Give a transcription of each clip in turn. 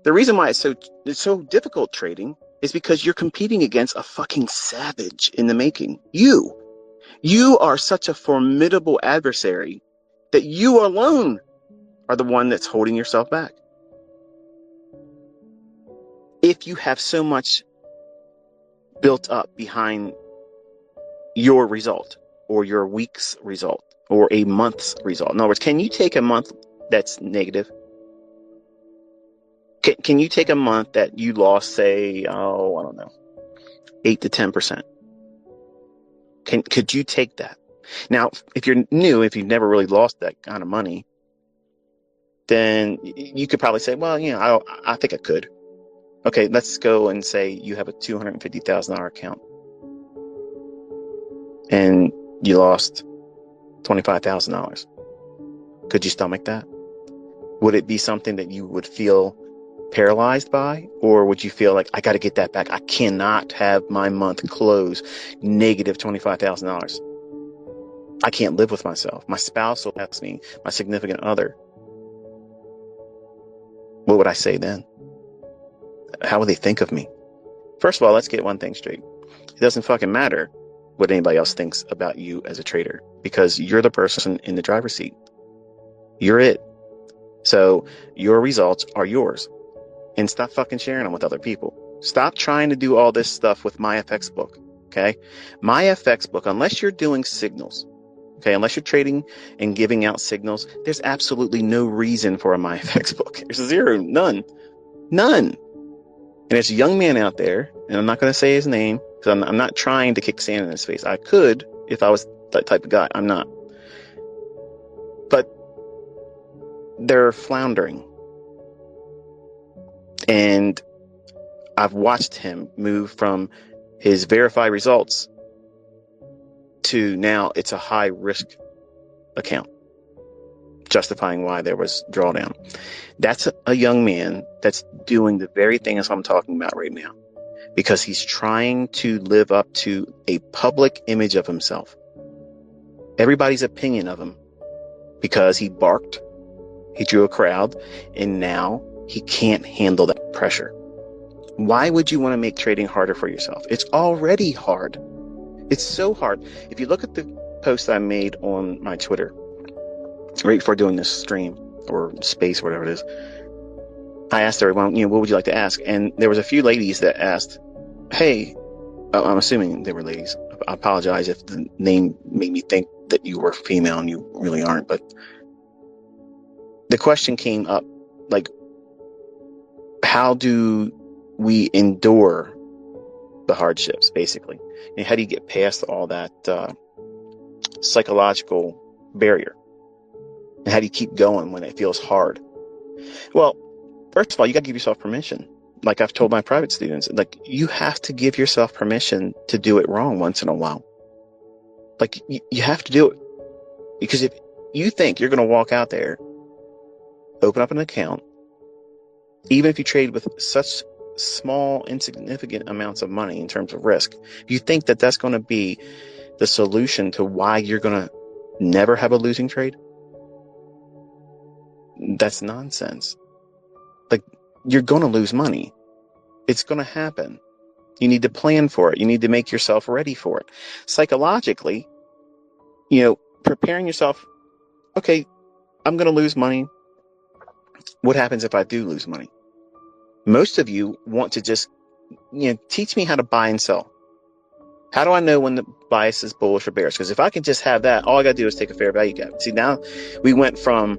The reason why it's so difficult trading is because you're competing against a fucking savage in the making. You are such a formidable adversary that you alone are the one that's holding yourself back. If you have so much built up behind your result or your week's result or a month's result. In other words, can you take a month that's negative? Can you take a month that you lost, say, I don't know, 8 to 10%? Could you take that? Now, if you're new, if you've never really lost that kind of money, then you could probably say, well, I think I could. Okay, let's go and say you have a $250,000 account and you lost $25,000. Could you stomach that? Would it be something that you would feel paralyzed by, or would you feel like, I got to get that back? I cannot have my month close negative $25,000. I can't live with myself. My spouse will ask me, my significant other. What would I say then? How would they think of me? First of all, let's get one thing straight. It doesn't fucking matter what anybody else thinks about you as a trader, because you're the person in the driver's seat. You're it. So your results are yours. And stop fucking sharing them with other people. Stop trying to do all this stuff with MyFX book. Okay? MyFX book, unless you're doing signals, okay, unless you're trading and giving out signals, there's absolutely no reason for a MyFX book. There's zero, none. And there's a young man out there, and I'm not going to say his name, because I'm not trying to kick sand in his face. I could if I was that type of guy. I'm not. But they're floundering. And I've watched him move from his verified results to now it's a high risk account, justifying why there was drawdown. That's a young man that's doing the very thing as I'm talking about right now, because he's trying to live up to a public image of himself, everybody's opinion of him, because he barked, he drew a crowd, and now he can't handle that pressure. Why would you want to make trading harder for yourself? It's already hard. It's so hard. If you look at the post I made on my Twitter right before doing this stream or space, whatever it is, I asked everyone, what would you like to ask? And there was a few ladies that asked, hey, I'm assuming they were ladies. I apologize if the name made me think that you were female and you really aren't. But the question came up, like, how do we endure the hardships, basically? And how do you get past all that psychological barrier? And how do you keep going when it feels hard? Well, first of all, you got to give yourself permission. Like I've told my private students, like, you have to give yourself permission to do it wrong once in a while. Like, you have to do it. Because if you think you're going to walk out there, open up an account, even if you trade with such small, insignificant amounts of money in terms of risk, you think that that's going to be the solution to why you're going to never have a losing trade? That's nonsense. Like, you're going to lose money. It's going to happen. You need to plan for it. You need to make yourself ready for it. Psychologically, preparing yourself, okay, I'm going to lose money. What happens if I do lose money? Most of you want to just, teach me how to buy and sell. How do I know when the bias is bullish or bearish? Because if I can just have that, all I got to do is take a fair value gap. See, now we went from,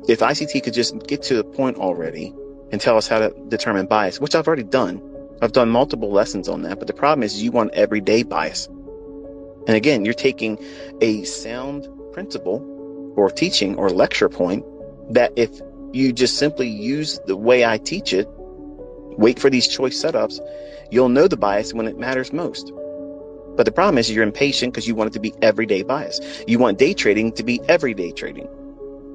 if ICT could just get to the point already and tell us how to determine bias, which I've already done. I've done multiple lessons on that. But the problem is you want everyday bias. And again, you're taking a sound principle or teaching or lecture point that if you just simply use the way I teach it, wait for these choice setups, you'll know the bias when it matters most. But the problem is you're impatient because you want it to be everyday bias. You want day trading to be everyday trading.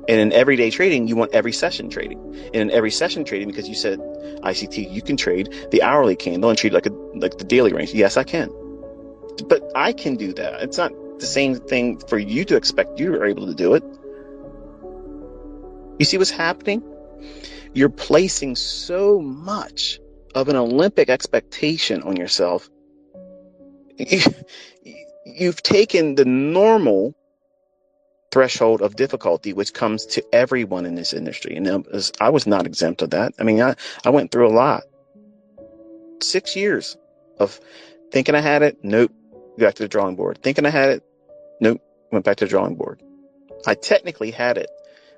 And in everyday trading, you want every session trading. And in every session trading, because you said, ICT, you can trade the hourly candle and treat like the daily range. Yes, I can. But I can do that. It's not the same thing for you to expect you are able to do it. You see what's happening? You're placing so much of an Olympic expectation on yourself. You've taken the normal threshold of difficulty, which comes to everyone in this industry. And I was not exempt of that. I mean, I went through a lot. 6 years of thinking I had it. Nope. Back to the drawing board. Thinking I had it. Nope. Went back to the drawing board. I technically had it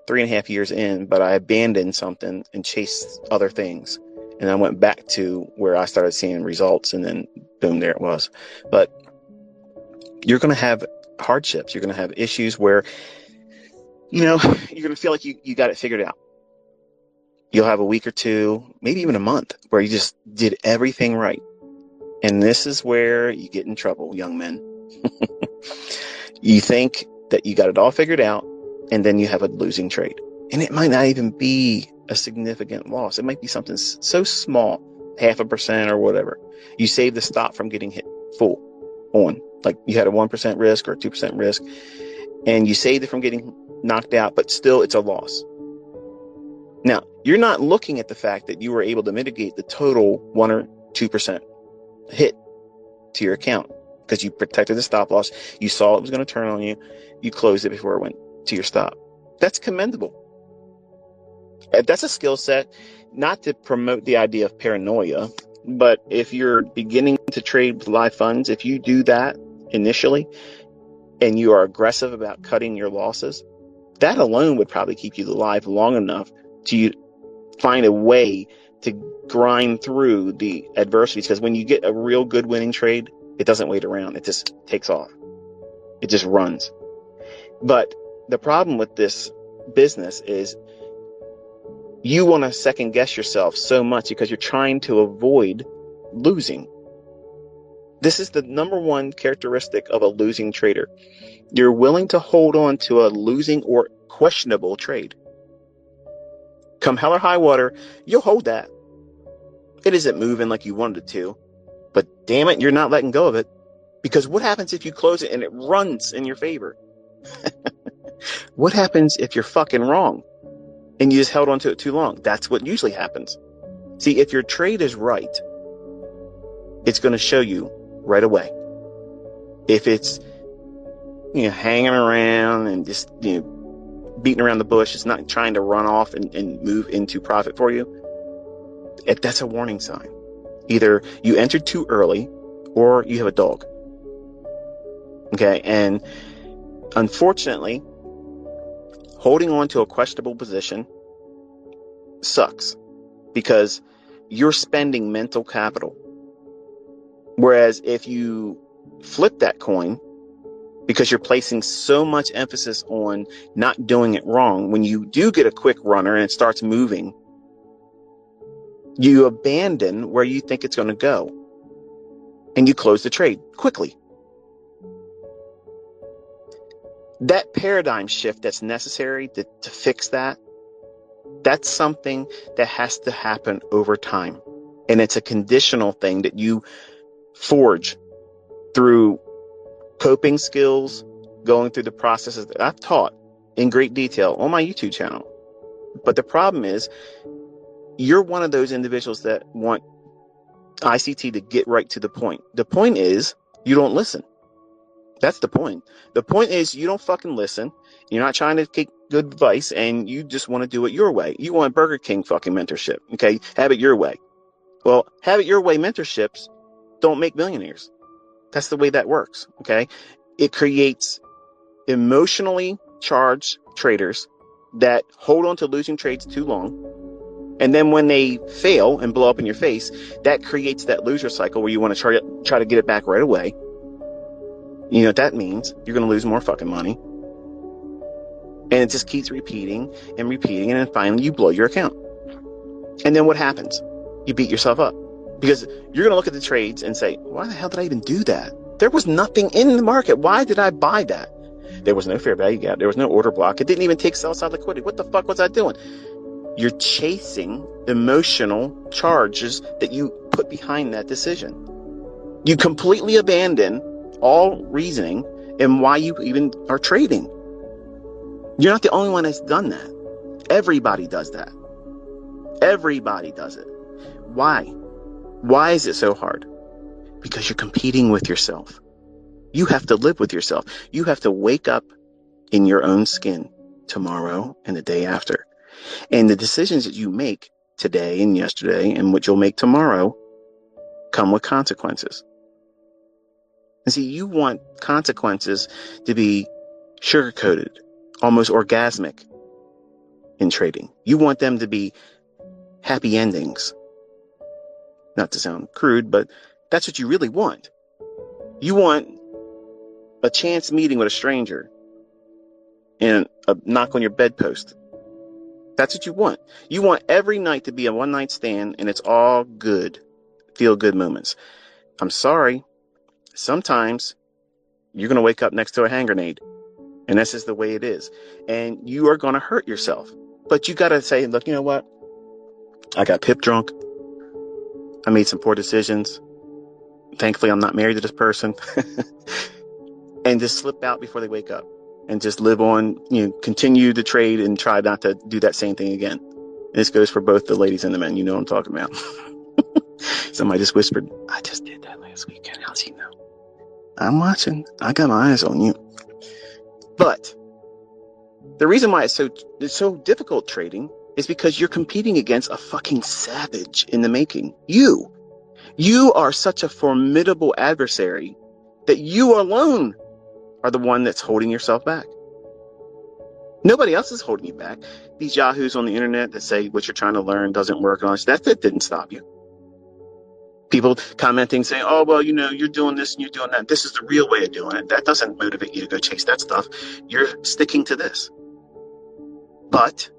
3.5 years in, but I abandoned something and chased other things. And I went back to where I started seeing results, and then boom, there it was. But you're going to have hardships. You're going to have issues where, you're going to feel like you got it figured out. You'll have a week or two, maybe even a month, where you just did everything right. And this is where you get in trouble, young men. You think that you got it all figured out, and then you have a losing trade. And it might not even be a significant loss. It might be something so small, 0.5% or whatever. You save the stop from getting hit full on. Like you had a 1% risk or 2% risk, and you saved it from getting knocked out, but still it's a loss. Now, you're not looking at the fact that you were able to mitigate the total 1 or 2% hit to your account because you protected the stop loss. You saw it was going to turn on you. You closed it before it went to your stop. That's commendable. That's a skill set, not to promote the idea of paranoia, but if you're beginning to trade with live funds, if you do that initially and you are aggressive about cutting your losses, that alone would probably keep you alive long enough to find a way to grind through the adversities. Because when you get a real good winning trade, it doesn't wait around. It just takes off. It just runs. But the problem with this business is you want to second guess yourself so much because you're trying to avoid losing. This is the number one characteristic of a losing trader. You're willing to hold on to a losing or questionable trade. Come hell or high water, you'll hold that. It isn't moving like you wanted it to, but damn it, you're not letting go of it. Because what happens if you close it and it runs in your favor? What happens if you're fucking wrong and you just held on to it too long? That's what usually happens. See, if your trade is right, it's going to show you right away. If it's, hanging around and just, beating around the bush, it's not trying to run off and move into profit for you, that's a warning sign. Either you entered too early or you have a dog. Okay, and unfortunately, holding on to a questionable position sucks because you're spending mental capital. Whereas if you flip that coin, because you're placing so much emphasis on not doing it wrong, when you do get a quick runner and it starts moving, you abandon where you think it's going to go and you close the trade quickly. That paradigm shift that's necessary to fix that, that's something that has to happen over time. And it's a conditional thing that you forge through coping skills, going through the processes that I've taught in great detail on my YouTube channel. But the problem is, you're one of those individuals that want ICT to get right to the point. The point is, you don't listen. That's the point. The point is, you don't fucking listen. You're not trying to get good advice, and you just want to do it your way. You want Burger King fucking mentorship. Okay? Have it your way. Well, have it your way mentorships don't make millionaires. That's the way that works, okay? It creates emotionally charged traders that hold on to losing trades too long. And then when they fail and blow up in your face, that creates that loser cycle where you want to try to get it back right away. You know what that means? You're going to lose more fucking money. And it just keeps repeating, and then finally you blow your account. And then what happens? You beat yourself up. Because you're going to look at the trades and say, why the hell did I even do that? There was nothing in the market. Why did I buy that? There was no fair value gap. There was no order block. It didn't even take sell side liquidity. What the fuck was I doing? You're chasing emotional charges that you put behind that decision. You completely abandon all reasoning and why you even are trading. You're not the only one that's done that. Everybody does that. Everybody does it. Why? Why is it so hard? Because you're competing with yourself. You have to live with yourself. You have to wake up in your own skin tomorrow and the day after. And the decisions that you make today and yesterday and what you'll make tomorrow come with consequences. And see, you want consequences to be sugar-coated, almost orgasmic in trading. You want them to be happy endings. Not to sound crude, but that's what you really want. You want a chance meeting with a stranger and a knock on your bedpost. That's what you want. You want every night to be a one-night stand and it's all good, feel-good moments. I'm sorry. Sometimes you're going to wake up next to a hand grenade. And this is the way it is. And you are going to hurt yourself. But you got to say, look, you know what? I got pip drunk. I made some poor decisions. Thankfully, I'm not married to this person. And just slip out before they wake up. And just live on, continue to trade and try not to do that same thing again. And this goes for both the ladies and the men. You know what I'm talking about. Somebody just whispered, I just did that last weekend. How's he know? I'm watching. I got my eyes on you. But the reason why it's so difficult trading is because you're competing against a fucking savage in the making. You are such a formidable adversary that you alone are the one that's holding yourself back. Nobody else is holding you back. These yahoos on the internet that say what you're trying to learn doesn't work on us, that didn't stop you. People commenting saying, oh, well, you're doing this and you're doing that. This is the real way of doing it. That doesn't motivate you to go chase that stuff. You're sticking to this. But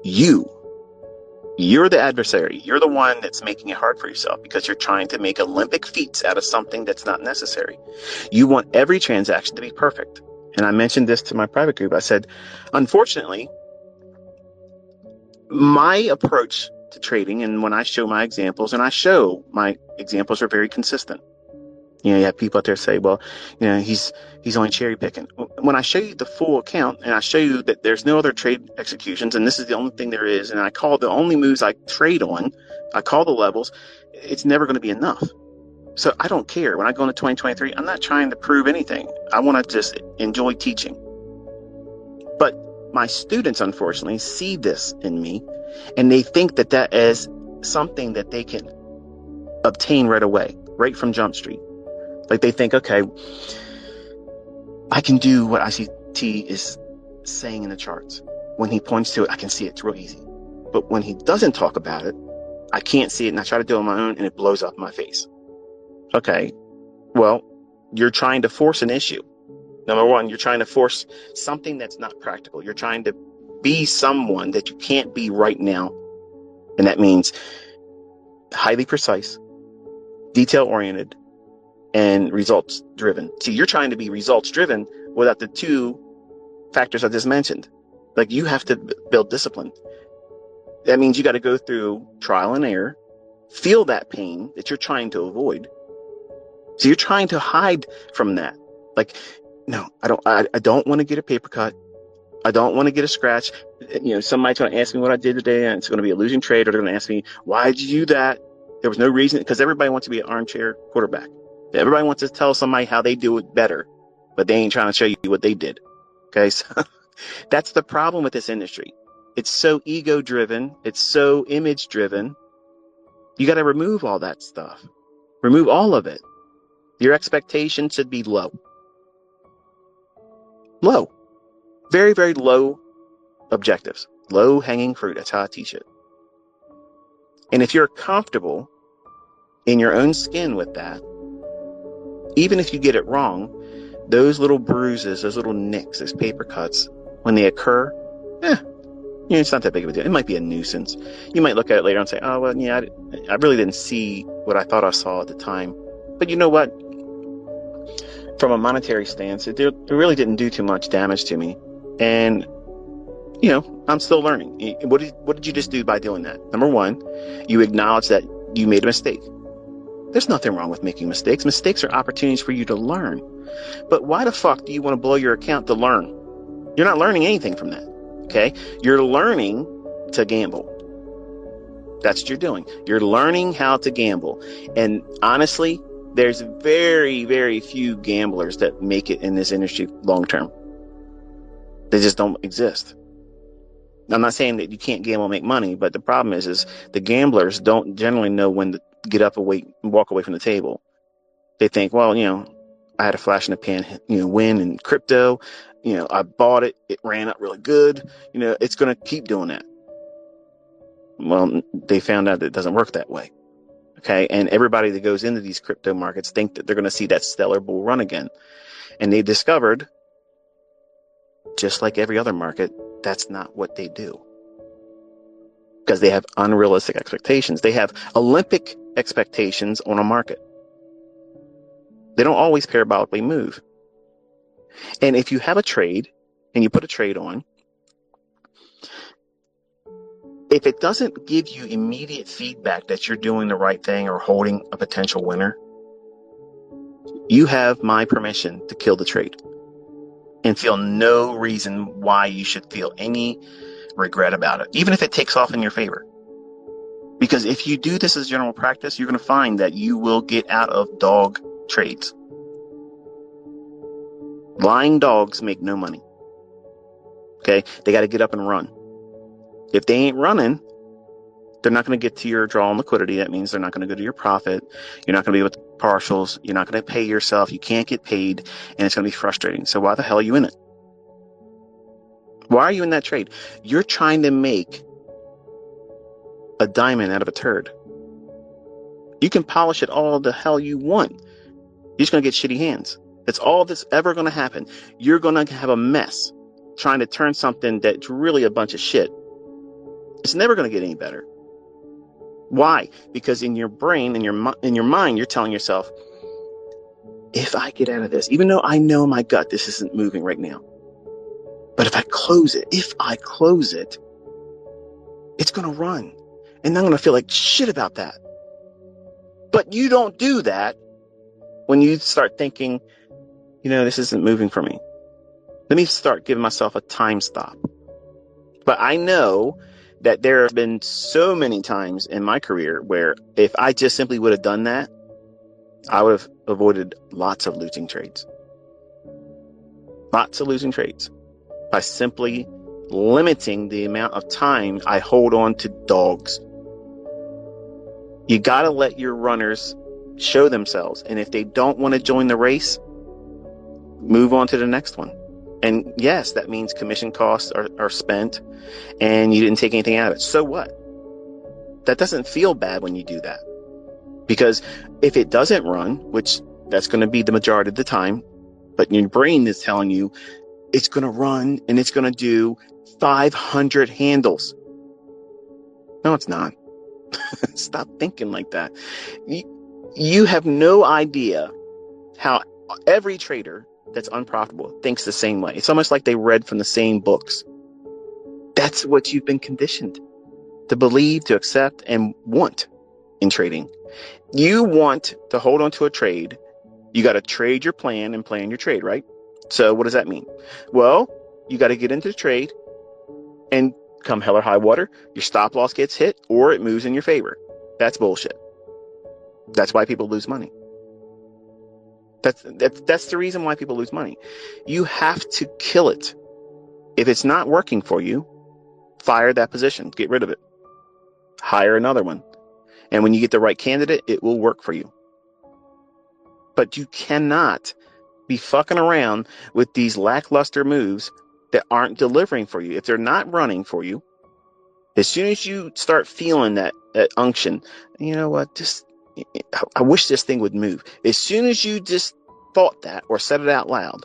you're the adversary. You're the one that's making it hard for yourself because you're trying to make Olympic feats out of something that's not necessary. You want every transaction to be perfect. And I mentioned this to my private group. I said, unfortunately, my approach to trading, and when I show my examples, and I show my examples are very consistent. You have people out there say, well, he's only cherry picking. When I show you the full account and I show you that there's no other trade executions and this is the only thing there is, and I call the only moves I trade on, I call the levels, it's never going to be enough. So I don't care. When I go into 2023, I'm not trying to prove anything. I want to just enjoy teaching. But my students, unfortunately, see this in me and they think that is something that they can obtain right away, right from Jump Street. Like they think, okay, I can do what ICT is saying in the charts. When he points to it, I can see it's real easy. But when he doesn't talk about it, I can't see it and I try to do it on my own and it blows up in my face. Okay, well, you're trying to force an issue. Number one, you're trying to force something that's not practical. You're trying to be someone that you can't be right now. And that means highly precise, detail-oriented, and results-driven. See, you're trying to be results-driven without the two factors I just mentioned. Like, you have to build discipline. That means you got to go through trial and error, feel that pain that you're trying to avoid. So you're trying to hide from that. Like, no, I don't want to get a paper cut. I don't want to get a scratch. Somebody's going to ask me what I did today, and it's going to be a losing trade, or they're going to ask me, why did you do that? There was no reason, because everybody wants to be an armchair quarterback. Everybody wants to tell somebody how they do it better, but they ain't trying to show you what they did. Okay, so that's the problem with this industry. It's so ego-driven. It's so image-driven. You got to remove all that stuff. Remove all of it. Your expectation should be low. Low. Very, very low objectives. Low-hanging fruit. That's how I teach it. And if you're comfortable in your own skin with that, even if you get it wrong, those little bruises, those little nicks, those paper cuts, when they occur, it's not that big of a deal. It might be a nuisance. You might look at it later and say, oh, well, yeah, I really didn't see what I thought I saw at the time. But you know what? From a monetary stance, it really didn't do too much damage to me. And, I'm still learning. What did you just do by doing that? Number one, you acknowledge that you made a mistake. There's nothing wrong with making mistakes. Mistakes are opportunities for you to learn. But why the fuck do you want to blow your account to learn? You're not learning anything from that. Okay? You're learning to gamble. That's what you're doing. You're learning how to gamble. And honestly, there's very, very few gamblers that make it in this industry long term. They just don't exist. I'm not saying that you can't gamble and make money, but the problem is the gamblers don't generally know when to get up and walk away from the table. They think, well, I had a flash in the pan, win in crypto. I bought it. It ran up really good. It's going to keep doing that. Well, they found out that it doesn't work that way. Okay. And everybody that goes into these crypto markets think that they're going to see that stellar bull run again. And they discovered, just like every other market, that's not what they do. Because they have unrealistic expectations. They have Olympic expectations on a market. They don't always parabolically move. And if you have a trade and you put a trade on, if it doesn't give you immediate feedback that you're doing the right thing or holding a potential winner, you have my permission to kill the trade and feel no reason why you should feel any regret about it, even if it takes off in your favor. Because if you do this as general practice, you're going to find that you will get out of dog trades. Lying dogs make no money. Okay? They got to get up and run. If they ain't running, they're not going to get to your draw on liquidity. That means they're not going to go to your profit. You're not going to be with partials. You're not going to pay yourself. You can't get paid, and it's going to be frustrating. So why the hell are you in it? Why are you in that trade? You're trying to make a diamond out of a turd. You can polish it all the hell you want. You're just going to get shitty hands. That's all that's ever going to happen. You're going to have a mess trying to turn something that's really a bunch of shit. It's never going to get any better. Why? Because in your brain, in your mind, you're telling yourself, if I get out of this, even though I know in my gut this isn't moving right now, but if I close it, it's going to run. And I'm going to feel like shit about that. But you don't do that when you start thinking, this isn't moving for me. Let me start giving myself a time stop. But I know that there have been so many times in my career where if I just simply would have done that, I would have avoided lots of losing trades. Lots of losing trades by simply limiting the amount of time I hold on to dogs. You got to let your runners show themselves. And if they don't want to join the race, move on to the next one. And yes, that means commission costs are spent and you didn't take anything out of it. So what? That doesn't feel bad when you do that. Because if it doesn't run, which that's going to be the majority of the time, but your brain is telling you it's going to run and it's going to do 500 handles. No, it's not. Stop thinking like that. You have no idea how every trader that's unprofitable thinks the same way. It's almost like they read from the same books. That's what you've been conditioned to believe, to accept, and want in trading. You want to hold on to a trade. You got to trade your plan and plan your trade, right? So what does that mean? Well, you got to get into the trade and come hell or high water, your stop loss gets hit or it moves in your favor. That's bullshit. That's why people lose money. That's the reason why people lose money. You have to kill it. If it's not working for you, fire that position. Get rid of it. Hire another one. And when you get the right candidate, it will work for you. But you cannot be fucking around with these lackluster moves that aren't delivering for you. If they're not running for you, as soon as you start feeling that unction, you know what, I wish this thing would move. As soon as you just thought that or said it out loud,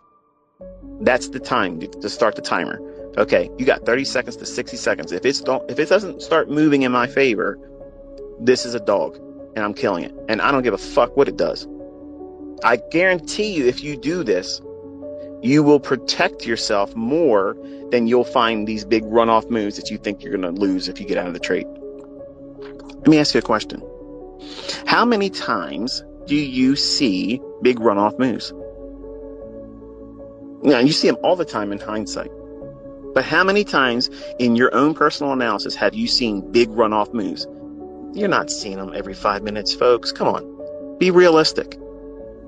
that's the time to start the timer. Okay, you got 30 seconds to 60 seconds. If it doesn't start moving in my favor, this is a dog and I'm killing it. And I don't give a fuck what it does. I guarantee you, if you do this, you will protect yourself more than you'll find these big runoff moves that you think you're going to lose if you get out of the trade. Let me ask you a question. How many times do you see big runoff moves? Now, you see them all the time in hindsight. But how many times in your own personal analysis have you seen big runoff moves? You're not seeing them every 5 minutes, folks. Come on, be realistic.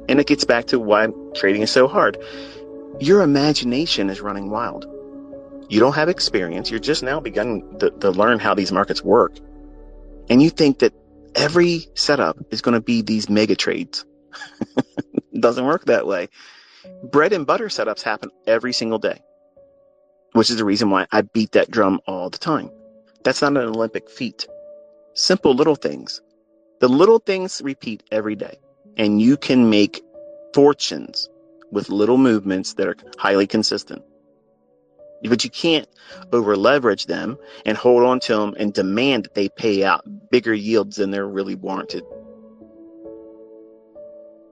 And it gets back to why trading is so hard. Your imagination is running wild. You don't have experience. You're just now beginning to learn how these markets work. And you think that every setup is going to be these mega trades. It doesn't work that way. Bread and butter setups happen every single day, which is the reason why I beat that drum all the time. That's not an Olympic feat. Simple little things. The little things repeat every day, and you can make fortunes with little movements that are highly consistent. But you can't over leverage them and hold on to them and demand that they pay out bigger yields than they're really warranted.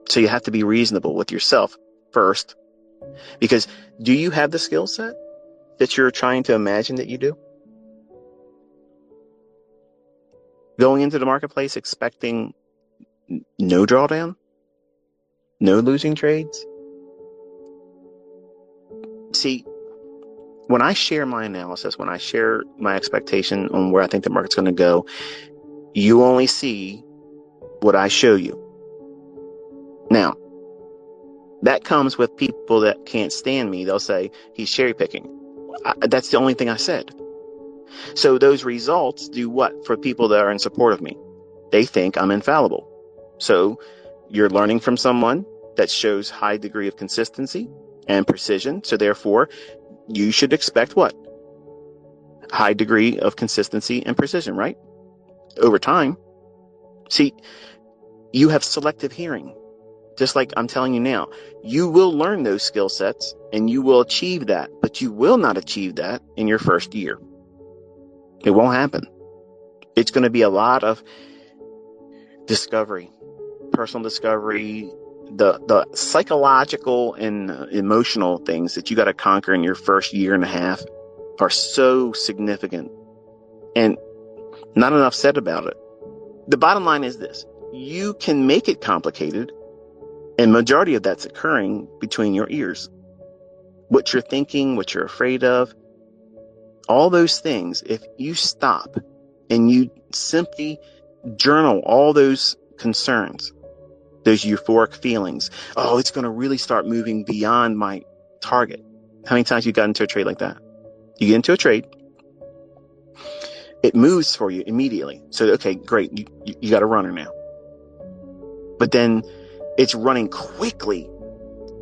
So you have to be reasonable with yourself first, because do you have the skill set that you're trying to imagine that you do? Going into the marketplace expecting no drawdown, no losing trades. See, when I share my analysis, when I share my expectation on where I think the market's going to go, you only see what I show you. Now, that comes with people that can't stand me. They'll say he's cherry picking. That's the only thing I said. So those results do what for people that are in support of me? They think I'm infallible. So you're learning from someone that shows high degree of consistency and precision. So therefore, you should expect what? High degree of consistency and precision, right? Over time. See, you have selective hearing. Just like I'm telling you now, you will learn those skill sets and you will achieve that, but you will not achieve that in your first year. It won't happen. It's going to be a lot of discovery, personal discovery, the psychological and emotional things that you got to conquer in your first year and a half are so significant, and not enough said about it. The bottom line is this: you can make it complicated, and majority of that's occurring between your ears. What you're thinking, what you're afraid of, all those things, if you stop and you simply journal all those concerns, those euphoric feelings, oh, it's going to really start moving beyond my target. How many times you got into a trade like that? You get into a trade, it moves for you immediately. So, okay, great, you got a runner now. But then it's running quickly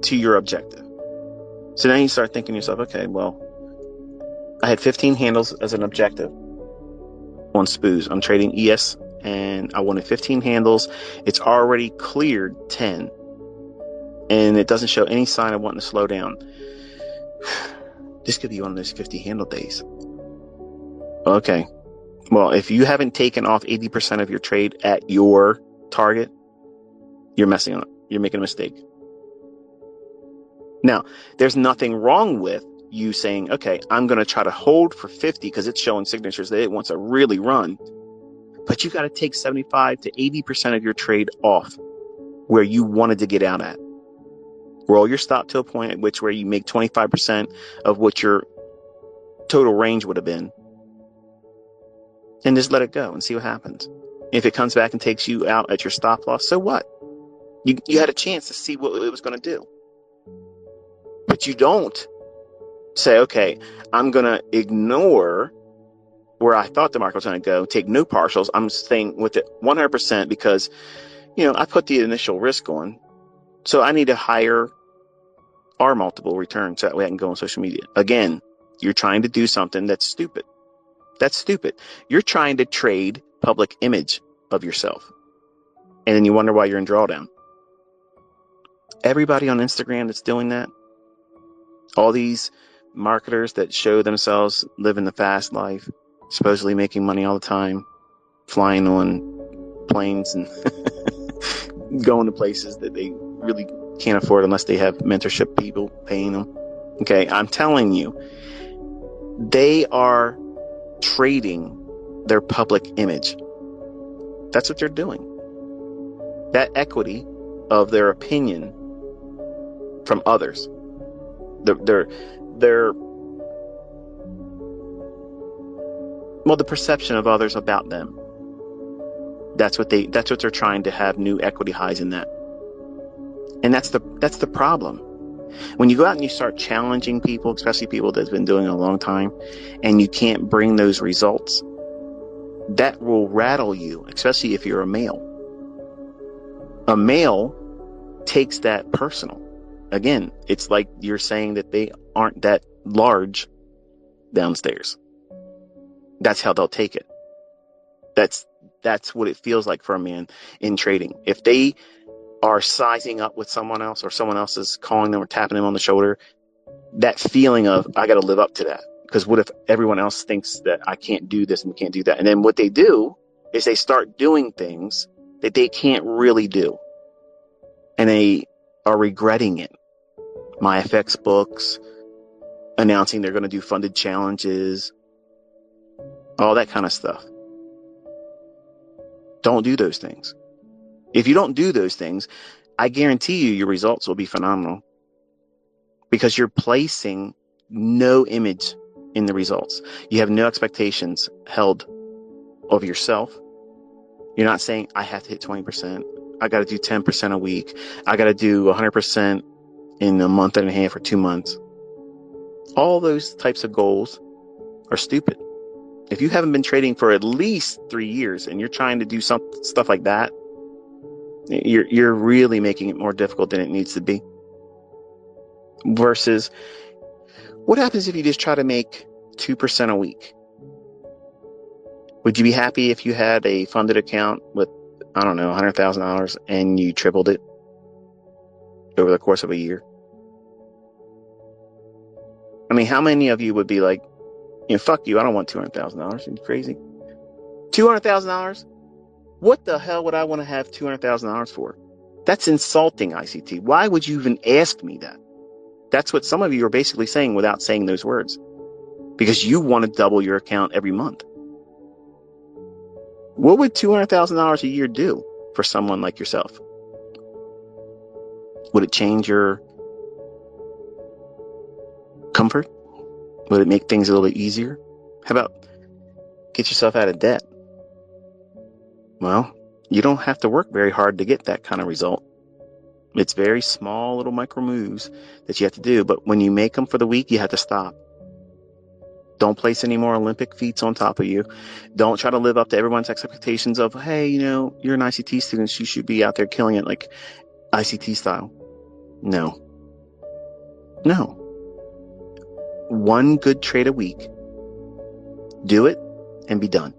to your objective. So then you start thinking to yourself, okay, well, I had 15 handles as an objective on SPOOs. I'm trading ES and I wanted 15 handles. It's already cleared 10 and it doesn't show any sign of wanting to slow down. This could be one of those 50 handle days. Okay. Well, if you haven't taken off 80% of your trade at your target, you're messing up. You're making a mistake. Now, there's nothing wrong with you saying, okay, I'm going to try to hold for 50 because it's showing signatures that it wants to really run. But you got to take 75 to 80% of your trade off where you wanted to get out at. Roll your stop to a point at which where you make 25% of what your total range would have been. And just let it go and see what happens. If it comes back and takes you out at your stop loss, so what? You had a chance to see what it was going to do. But you don't say, okay, I'm going to ignore where I thought the market was going to go, take no partials. I'm staying with it 100% because, I put the initial risk on. So I need a higher R multiple return so that way I can go on social media. Again, you're trying to do something that's stupid. That's stupid. You're trying to trade public image of yourself. And then you wonder why you're in drawdown. Everybody on Instagram that's doing that, all these marketers that show themselves living the fast life, supposedly making money all the time, flying on planes and going to places that they really can't afford unless they have mentorship people paying them. Okay, I'm telling you, they are trading their public image. That's what they're doing. That equity of their opinion from others. The perception of others about them. That's what they're trying to have new equity highs in that. And that's the problem. When you go out and you start challenging people, especially people that's been doing it a long time, and you can't bring those results, that will rattle you, especially if you're a male. A male takes that personal. Again, it's like you're saying that they aren't that large downstairs. That's how they'll take it. That's what it feels like for a man in trading. If they are sizing up with someone else, or someone else is calling them or tapping them on the shoulder, that feeling of, I got to live up to that. Because what if everyone else thinks that I can't do this and can't do that? And then what they do is they start doing things that they can't really do. And they are regretting it. My FX books, announcing they're going to do funded challenges, all that kind of stuff. Don't do those things. If you don't do those things, I guarantee you your results will be phenomenal, because you're placing no image in the results. You have no expectations held of yourself. You're not saying, I have to hit 20%. I got to do 10% a week. I got to do 100% in a month and a half or 2 months. All those types of goals are stupid. If you haven't been trading for at least 3 years and you're trying to do stuff like that, you're really making it more difficult than it needs to be. Versus, what happens if you just try to make 2% a week? Would you be happy if you had a funded account with, I don't know, $100,000 and you tripled it over the course of a year? I mean, how many of you would be like, fuck you, I don't want $200,000. Are you crazy? $200,000? What the hell would I want to have $200,000 for? That's insulting, ICT. Why would you even ask me that? That's what some of you are basically saying without saying those words. Because you want to double your account every month. What would $200,000 a year do for someone like yourself? Would it change your comfort? Would it make things a little bit easier? How about get yourself out of debt? Well, you don't have to work very hard to get that kind of result. It's very small little micro moves that you have to do. But when you make them for the week, you have to stop. Don't place any more Olympic feats on top of you. Don't try to live up to everyone's expectations of, hey, you're an ICT student, so you should be out there killing it like ICT style. No. One good trade a week. Do it and be done.